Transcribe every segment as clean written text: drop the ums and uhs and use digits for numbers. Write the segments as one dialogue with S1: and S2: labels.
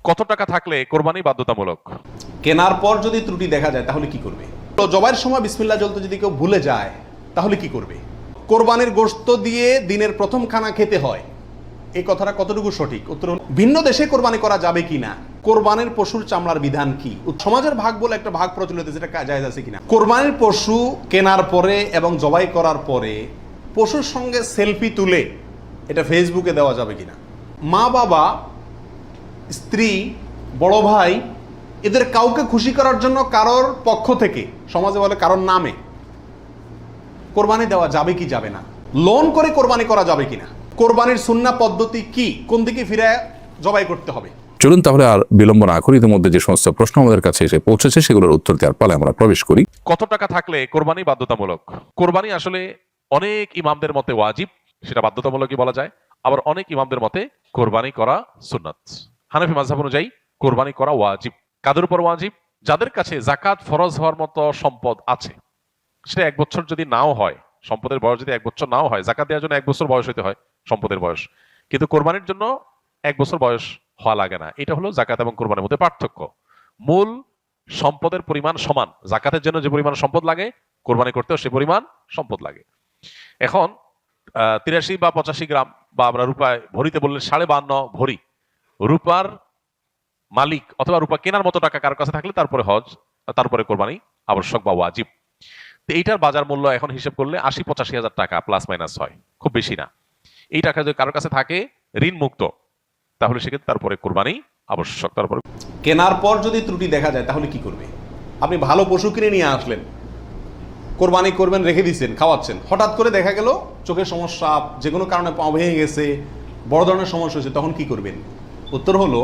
S1: কত টাকা থাকলে কোরবানি বাধ্যতামূলক?
S2: কেনার পর যদি ত্রুটি দেখা যায় তাহলে কি করবে? তো জবাইয়ের সময় বিসমিল্লাহ বলতে যদি কেউ ভুলে যায় তাহলে কি করবে? কোরবানির গোশত দিয়ে দিনের প্রথম খানা খেতে হয়, এই কথাটা কতটুকু সঠিক? উত্তর হলো, ভিন্ন দেশে কোরবানি করা যাবে কিনা, কোরবানির পশুর চামড়ার বিধান কি, সমাজের ভাগ বলে একটা ভাগ প্রচলিত, যেটা জায়েজ আছে কিনা, কোরবানির পশু কেনার পরে এবং জবাই করার পরে পশুর সঙ্গে সেলফি তুলে এটা ফেসবুকে দেওয়া যাবে কিনা, মা বাবা, স্ত্রী, বড় ভাই, এদের কাউকে খুশি করার জন্য কারোর পক্ষ থেকে, সমাজে বলে কারোর নামে, কোরবানি দেওয়া যাবে কি যাবে না, লোন করে কোরবানি করা যাবে কিনা, কোরবানির সুন্নাহ পদ্ধতি কি, কোন দিকে ফিরে জবাই করতে হবে।
S3: চলুন তাহলে আর বিলম্ব না করি, ইতিমধ্যে যে সমস্ত প্রশ্ন আমাদের কাছে এসে পৌঁছেছে সেগুলোর উত্তর দেওয়ার পালে আমরা প্রবেশ করি।
S1: কত টাকা থাকলে কোরবানি বাধ্যতামূলক? কোরবানি আসলে অনেক ইমামদের মতে ওয়াজিব, সেটা বাধ্যতামূলকই বলা যায়। আবার অনেক ইমামদের মতে কোরবানি করা সুন্নাত। হানাফি মাযহাব অনুযায়ী কোরবানি করা ওয়াজিব। কাদের উপর ওয়াজিব? যাদের কাছে যাকাত ফরজ হওয়ার মতো সম্পদ আছে। সেটা 1 বছর যদি নাও হয়, সম্পদের বয়স যদি 1 বছর নাও হয়, যাকাত দেওয়ার জন্য 1 বছর বয়স হতে হয় সম্পদের বয়স, কিন্তু কোরবানির জন্য 1 বছর বয়স হওয়া লাগে না। এটা হলো যাকাত এবং কোরবানির মধ্যে পার্থক্য। মূল সম্পদের পরিমাণ সমান। যাকাতের জন্য যে পরিমাণ সম্পদ লাগে, কোরবানি করতেও সে পরিমাণ সম্পদ লাগে। এখন 83 বা 85 গ্রাম, বা আমরা রূপায় ভরিতে বললে 52.5 ভরি রূপার মালিক অথবা রূপা কেনার মতো টাকা কারোর কাছে থাকলে তারপরে হজ, তারপরে কোরবানি আবশ্যক বা ওয়াজিব। তো এইটার বাজার মূল্য এখন হিসেব করলে 80-85 হাজার টাকা প্লাস মাইনাস হয়, খুব বেশি না। এই টাকা যদি কারোর কাছে থাকে ঋণ মুক্ত, তাহলে সেক্ষেত্রে তারপরে কোরবানি আবশ্যক। তারপরে
S2: কেনার পর যদি ত্রুটি দেখা যায় তাহলে কি করবে? আপনি ভালো পশু কিনে নিয়ে আসলেন, কোরবানি করবেন, রেখে দিচ্ছেন, খাওয়াচ্ছেন, হঠাৎ করে দেখা গেল চোখের সমস্যা, যে কোনো কারণে পা ভেঙে গেছে, বড় ধরনের সমস্যা হয়েছে, তখন কি করবেন? উত্তর হলো,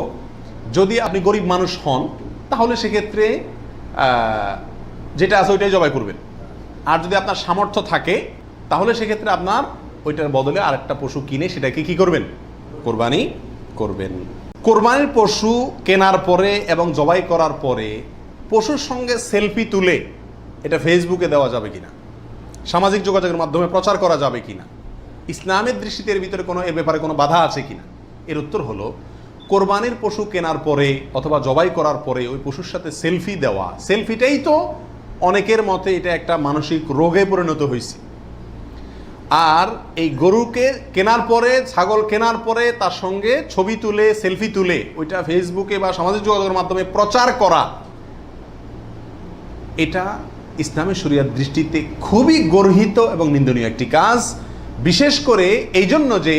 S2: যদি আপনি গরিব মানুষ হন তাহলে সেক্ষেত্রে যেটা আছে ওইটাই জবাই করবেন। আর যদি আপনার সামর্থ্য থাকে তাহলে সেক্ষেত্রে আপনার ওইটার বদলে আরেকটা পশু কিনে সেটাকে কি করবেন? কোরবানি করবেন। কোরবানির পশু কেনার পরে এবং জবাই করার পরে পশুর সঙ্গে সেলফি তুলে এটা ফেসবুকে দেওয়া যাবে কিনা, সামাজিক যোগাযোগের মাধ্যমে প্রচার করা যাবে কিনা, ইসলামের দৃষ্টিতে এর ভিতরে কোনো, এর ব্যাপারে কোনো বাধা আছে কিনা? এর উত্তর হলো, কোরবানির পশু কেনার পরে অথবা জবাই করার পরে ওই পশুর সাথে সেলফি দেওয়া, সেলফিটাই তো অনেকের মতে এটা একটা মানসিক রোগে পরিণত হয়েছে। আর এই গরুকে কেনার পরে, ছাগল কেনার পরে তার সঙ্গে ছবি তুলে, সেলফি তুলে ওইটা ফেসবুকে বা সামাজিক যোগাযোগের মাধ্যমে প্রচার করা, এটা ইসলামের শরিয়ার দৃষ্টিতে খুবই গর্হিত এবং নিন্দনীয় একটি কাজ। বিশেষ করে এই জন্য যে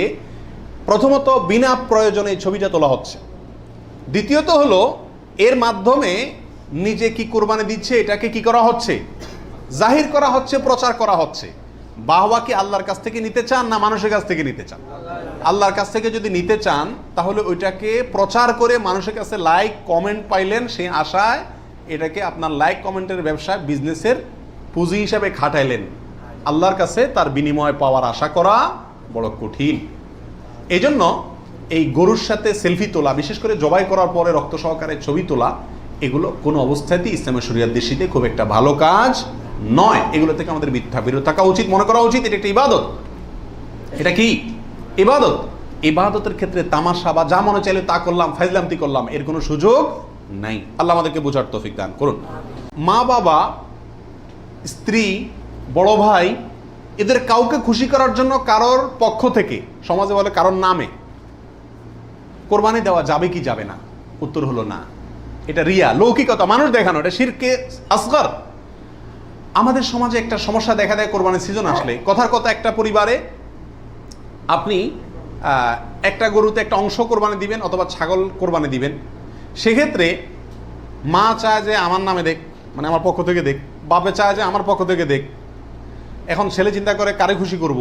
S2: প্রথমত বিনা প্রয়োজনে এই ছবিটা তোলা হচ্ছে, দ্বিতীয়ত হলো এর মাধ্যমে নিজে কি কোরবানি দিচ্ছে এটাকে কি করা হচ্ছে? জাহির করা হচ্ছে, প্রচার করা হচ্ছে। বাহবা কি আল্লাহর কাছ থেকে নিতে চান না মানুষের কাছ থেকে নিতে চান? আল্লাহর কাছ থেকে যদি নিতে চান তাহলে ওইটাকে প্রচার করে মানুষের কাছে লাইক কমেন্ট পাইলেন, সেই আশায় এটাকে আপনার লাইক কমেন্টের ব্যবসায়, বিজনেসের পুঁজি হিসাবে খাটাইলেন। আল্লাহর কাছে তার বিনিময় পাওয়ার আশা করা বড় কঠিন। এই জন্য এই গরুর সাথে সেলফি তোলা, বিশেষ করে জবাই করার পরে রক্ত সহকারে ছবি তোলা, এগুলো কোনো অবস্থাতেই ইসলামের শরিয়ার দৃষ্টিতে খুব একটা ভালো কাজ নয়। এগুলো থেকে আমাদের বিরত থাকা উচিত, মনে করা উচিত এটা একটা ইবাদত। এটা কি ইবাদত? ইবাদতের ক্ষেত্রে তামাশা বা যা মনে চাইলে তা করলাম, ফাইজলামতি করলাম, এর কোনো সুযোগ নাই। আল্লাহ আমাদেরকে বোঝার তৌফিক দান করুন। মা বাবা, স্ত্রী, বড় ভাই, এদের কাউকে খুশি করার জন্য কারোর পক্ষ থেকে, সমাজে বলে কারোর নামে, কোরবানি দেওয়া যাবে কি যাবে না? উত্তর হলো না। এটা রিয়া, লৌকিকতা, মানুষ দেখানো, এটা শিরকে আসগর। আমাদের সমাজে একটা সমস্যা দেখা দেয় কোরবানির সিজন আসলে। কথার কথা, একটা পরিবারে আপনি একটা গরুতে একটা অংশ কোরবানি দিবেন অথবা ছাগল কোরবানি দিবেন, সেক্ষেত্রে মা চায় যে আমার নামে দেখ, মানে আমার পক্ষ থেকে দেখ, বাপে চায় যে আমার পক্ষ থেকে দেখ। এখন ছেলে চিন্তা করে কারে খুশি করব।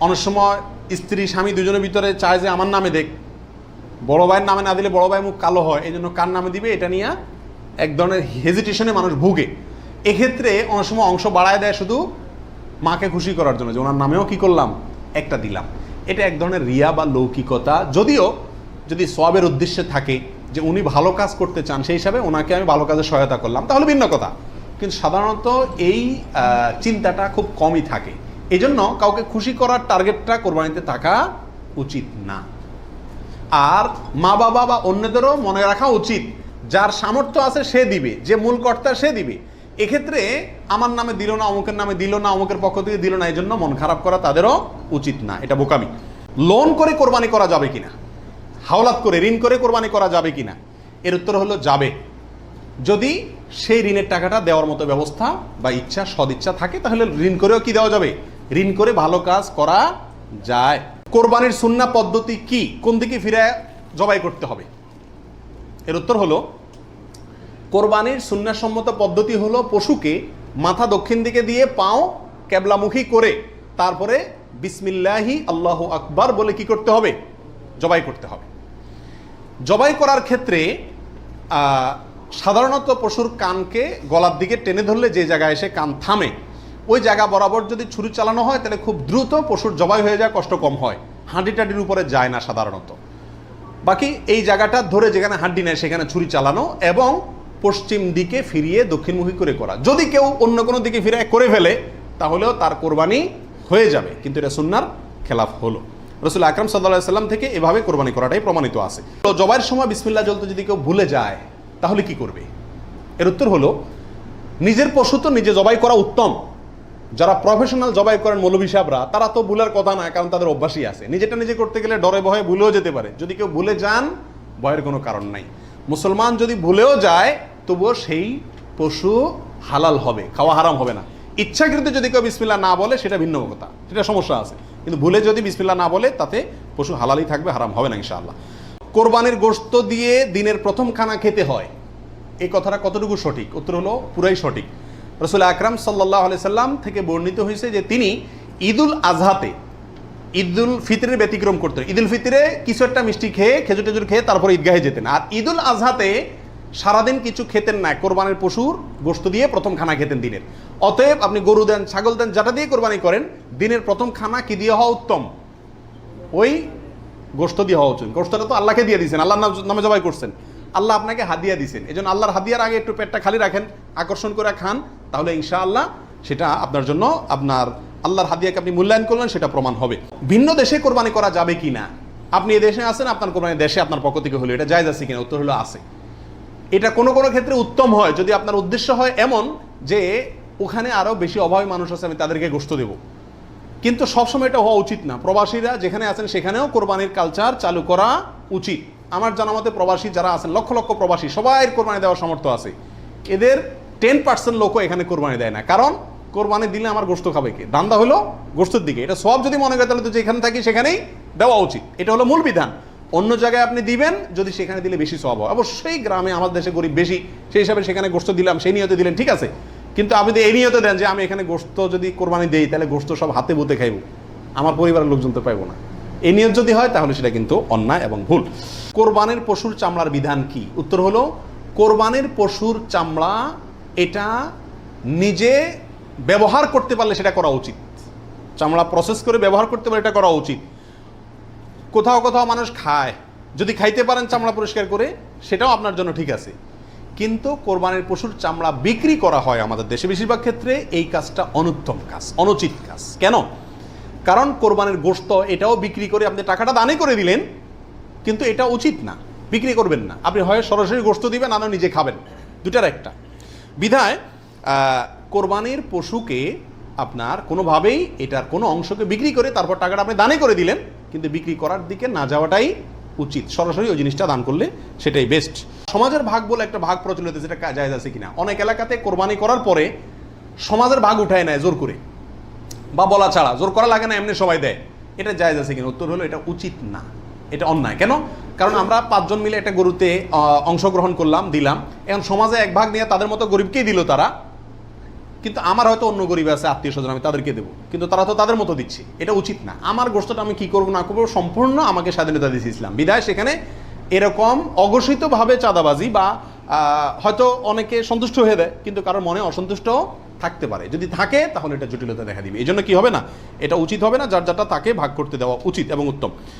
S2: অনেক সময় স্ত্রী স্বামী দুজনের ভিতরে চায় যে আমার নামে দেখ, বড় ভাইয়ের নামে না দিলে বড় ভাই মুখ কালো হয়, এই জন্য কার নামে দিবে এটা নিয়ে এক ধরনের হেজিটেশনে মানুষ ভুগে। এক্ষেত্রে অনেক সময় অংশ বাড়ায় দেয় শুধু মাকে খুশি করার জন্য, যে ওনার নামেও কি করলাম, একটা দিলাম। এটা এক ধরনের রিয়া বা লৌকিকতা। যদিও যদি সওয়াবের উদ্দেশ্যে থাকে যে উনি ভালো কাজ করতে চান, সেই হিসাবে ওনাকে আমি ভালো কাজে সহায়তা করলাম, তাহলে ভিন্ন কথা। কিন্তু সাধারণত এই চিন্তাটা খুব কমই থাকে। এই জন্য কাউকে খুশি করার টার্গেটটা কোরবানিতে থাকা উচিত না। আর মা বাবা বা অন্যদেরও মনে রাখা উচিত, যার সামর্থ্য আছে সে দিবে, যে মূল কর্তা সে দিবে। এক্ষেত্রে আমার নামে দিল না, অমুকের নামে দিল না, অমুকের পক্ষ থেকে দিল না, এই জন্য মন খারাপ করা তাদেরও উচিত না, এটা বোকামি। লোন করে কোরবানি করা যাবে কিনা, হাওলাত করে ঋণ করে কোরবানি করা যাবে কিনা, এর উত্তর হলো যাবে, যদি সেই ঋণের টাকাটা দেওয়ার মতো ব্যবস্থা বা ইচ্ছা সদিচ্ছা থাকে, তাহলে ঋণ করেও কি দেওয়া যাবে, ঋণ করে ভালো কাজ করা যায়। কোরবানির সুন্নাহ পদ্ধতি কি, কোন দিকে ফিরে জবাই করতে হবে, এর উত্তর হলো কোরবানির সুন্নাহসম্মত পদ্ধতি হলো পশুকে মাথা দক্ষিণ দিকে দিয়ে পাও কেবলামুখী করে তারপরে বিসমিল্লাহি আল্লাহু আকবার বলে কি করতে হবে, জবাই করতে হবে। জবাই করার ক্ষেত্রে সাধারণত পশুর কানকে গলার দিকে টেনে ধরলে যে জায়গায় এসে কান থামে, ওই জায়গা বরাবর যদি ছুরি চালানো হয় তাহলে খুব দ্রুত পশুর জবাই হয়ে যায়, কষ্ট কম হয়, হাঁডি টাডির উপরে যায় না সাধারণত। বাকি এই জায়গাটা ধরে যেখানে হাড্ডি নেয় সেখানে ছুরি চালানো এবং পশ্চিম দিকে ফিরিয়ে দক্ষিণমুখী করে করা। যদি কেউ অন্য কোনো দিকে ফিরে করে ফেলে তাহলেও তার কোরবানি হয়ে যাবে, কিন্তু এটা সুন্নাহর খেলাফ হলো। রাসূল আকরাম সাল্লাল্লাহু আলাইহি সাল্লাম থেকে এভাবে কোরবানি করাটাই প্রমাণিত আছে। তো জবাইয়ের সময় বিসমিল্লাহ বলতে যদি কেউ ভুলে যায় তাহলে কি করবে, এর উত্তর হলো নিজের পশু তো নিজে জবাই করা উত্তম। যারা প্রফেশনাল জবাই করেন মৌলভী সাহেবরা, তারা তো ভুলের কথা না, কারণ তাদের অভ্যাসই আছে। নিজেটা নিজে করতে গেলে ডরে ভয়ে ভুলেও যেতে পারে, যদি কেউ ভুলে যান ভয়ের কোনো কারণ নাই। মুসলমান যদি ভুলেও যায় তবুও সেই পশু হালাল হবে, খাওয়া হারাম হবে না। ইচ্ছাকৃত যদি কেউ বিসমিল্লাহ না বলে সেটা ভিন্ন কথা, সেটা সমস্যা আছে, কিন্তু ভুলে যদি বিসমিল্লাহ না বলে তাতে পশু হালালই থাকবে, হারাম হবে না ইনশাআল্লাহ। কোরবানির গোশত দিয়ে দিনের প্রথম খানা খেতে হয়, এই কথাটা কতটুকু সঠিক, উত্তর হলো পুরাই সঠিক। রাসূল আকরাম সাল্লাল্লাহু আলাইহি সাল্লাম থেকে বর্ণিত হয়েছে যে তিনি ঈদুল আজহাতে, ঈদুল ফিতরের ব্যতিক্রম করতেন। ঈদুল ফিতরে কিছু একটা মিষ্টি খেয়ে খেজুর টেজুর খেয়ে তারপরে ঈদগাহে যেতেন, আর ঈদুল আজহাতে সারাদিন কিছু খেতেন না, কোরবানির পশুর গোশত দিয়ে প্রথম খানা খেতেন দিনের। অতএব আপনি গরু দেন, ছাগল দেন, যেটা দিয়ে কোরবানি করেন, দিনের প্রথম খানা কি দিয়ে হওয়া উত্তম, ওই গোশত দিয়ে হওয়া উচিত। গোশতটা তো আল্লাহকে দিয়ে দিয়েছেন, আল্লাহর নামে জবাই করছেন, আল্লাহ আপনাকে হাদিয়া দিয়েছেন, এই জন্য আল্লাহর হাদিয়ার আগে একটু পেটটা খালি রাখেন, আকর্ষণ করে খান, তাহলে ইনশাআল্লাহ সেটা আপনার জন্য, আপনার আল্লাহর হাদিয়াকে আপনি মূল্যায়ন করলেন সেটা প্রমাণ হবে। ভিন্ন দেশে কোরবানি করা যাবে কিনা, আপনি এই দেশে আছেন, আপনার কোরবানি দেশে আপনার পক্ষ থেকে হলো, এটা জায়েজ আছে কিনা, উত্তর হলো আছে। এটা কোনো কোনো ক্ষেত্রে উত্তম হয় যদি আপনার উদ্দেশ্য হয় এমন যে ওখানে আরো বেশি অভাবী মানুষ আছে, আমি তাদেরকে গোশত দেব, কিন্তু সবসময় এটা হওয়া উচিত না। প্রবাসীরা যেখানে আছেন সেখানেও কোরবানির কালচার চালু করা উচিত। আমার জানা মতে প্রবাসী যারা আছেন, লক্ষ লক্ষ প্রবাসী, সবাই কোরবানি দেওয়ার সামর্থ্য আছে, এদের 10% লোকও এখানে কোরবানি দেয় না, কারণ কোরবানি দিলে আমার গোশত খাবে কে, দান্দা হলো গোশতের দিকে। এটা সব যদি মনে করে তাহলে তো যেখানে থাকি সেখানেই দেওয়া উচিত, এটা হলো মূল বিধান। অন্য জায়গায় আপনি দিবেন যদি সেখানে দিলে বেশি সওয়াব হয়। অবশ্যই গ্রামে আমাদের দেশে গরিব বেশি, সেই হিসাবে সেখানে গোশত দিলাম, সেই নিয়তে দিলেন, ঠিক আছে, কিন্তু আপনি যদি এই নিয়তে দেন যে আমি এখানে গোশত যদি কোরবানি দেই তাহলে গোশত সব হাতে বুতে খাইব, আমার পরিবারের লোকজন তো পাইব না, এই নিয়ত যদি হয় তাহলে সেটা কিন্তু অন্যায় এবং ভুল। কোরবানির পশুর চামড়ার বিধান কি, উত্তর হলো কোরবানির পশুর চামড়া এটা নিজে ব্যবহার করতে পারলে সেটা করা উচিত, চামড়া প্রসেস করে ব্যবহার করতে পারলে এটা করা উচিত। কোথাও কোথাও মানুষ খায়, যদি খাইতে পারেন চামড়া পরিষ্কার করে সেটাও আপনার জন্য ঠিক আছে, কিন্তু কোরবানির পশুর চামড়া বিক্রি করা হয় আমাদের দেশে বেশিরভাগ ক্ষেত্রে, এই কাজটা অনুত্তম কাজ, অনুচিত কাজ। কেন? কারণ কোরবানির গোশত এটাও বিক্রি করে আপনি টাকাটা দানই করে দিলেন, কিন্তু এটা উচিত না, বিক্রি করবেন না, আপনি হয় সরাসরি গোশত দিবেন না নিজে খাবেন, দুটার একটা। বিধায় কোরবানির পশুকে আপনার কোনোভাবেই এটার কোনো অংশকে বিক্রি করে তারপর টাকাটা আপনি দানে করে দিলেন, কিন্তু বিক্রি করার দিকে না যাওয়াটাই উচিত, সরাসরি ওই জিনিসটা দান করলে সেটাই বেস্ট। সমাজের ভাগ বলে একটা ভাগ প্রচলিত, যেটা জায়েজ আছে কিনা, অনেক এলাকাতে কোরবানি করার পরে সমাজের ভাগ উঠায় নেয় জোর করে বা বলা ছাড়া, জোর করা লাগে না, এমনি সবাই দেয়, এটা জায়েজ আছে কিনা, উত্তর হলো এটা উচিত না, এটা অন্যায়। কেন? কারণ আমরা 5 জন মিলে একটা গরুতে অংশগ্রহণ করলাম, দিলাম, এখন সমাজে এক ভাগ নিয়ে তাদের মতো গরিবকেই দিল তারা, কিন্তু আমার হয়তো অন্য গরিব আছে আত্মীয় স্বজন, আমি তাদেরকে দেবো, কিন্তু তারা তো তাদের মতো দিচ্ছে, এটা উচিত না। আমার গোশতটা আমি কি করবো না করবো সম্পূর্ণ আমাকে স্বাধীনতা দিয়েছে ইসলাম, বিধায় সেখানে এরকম অঘোষিতভাবে চাঁদাবাজি বা হয়তো অনেকে সন্তুষ্ট হয়ে দেয়, কিন্তু কারোর মনে অসন্তুষ্ট থাকতে পারে, যদি থাকে তাহলে এটা জটিলতা দেখা দিবে। এই জন্য কি হবে না, এটা উচিত হবে না, যার যারটা তাকে ভাগ করতে দেওয়া উচিত এবং উত্তম।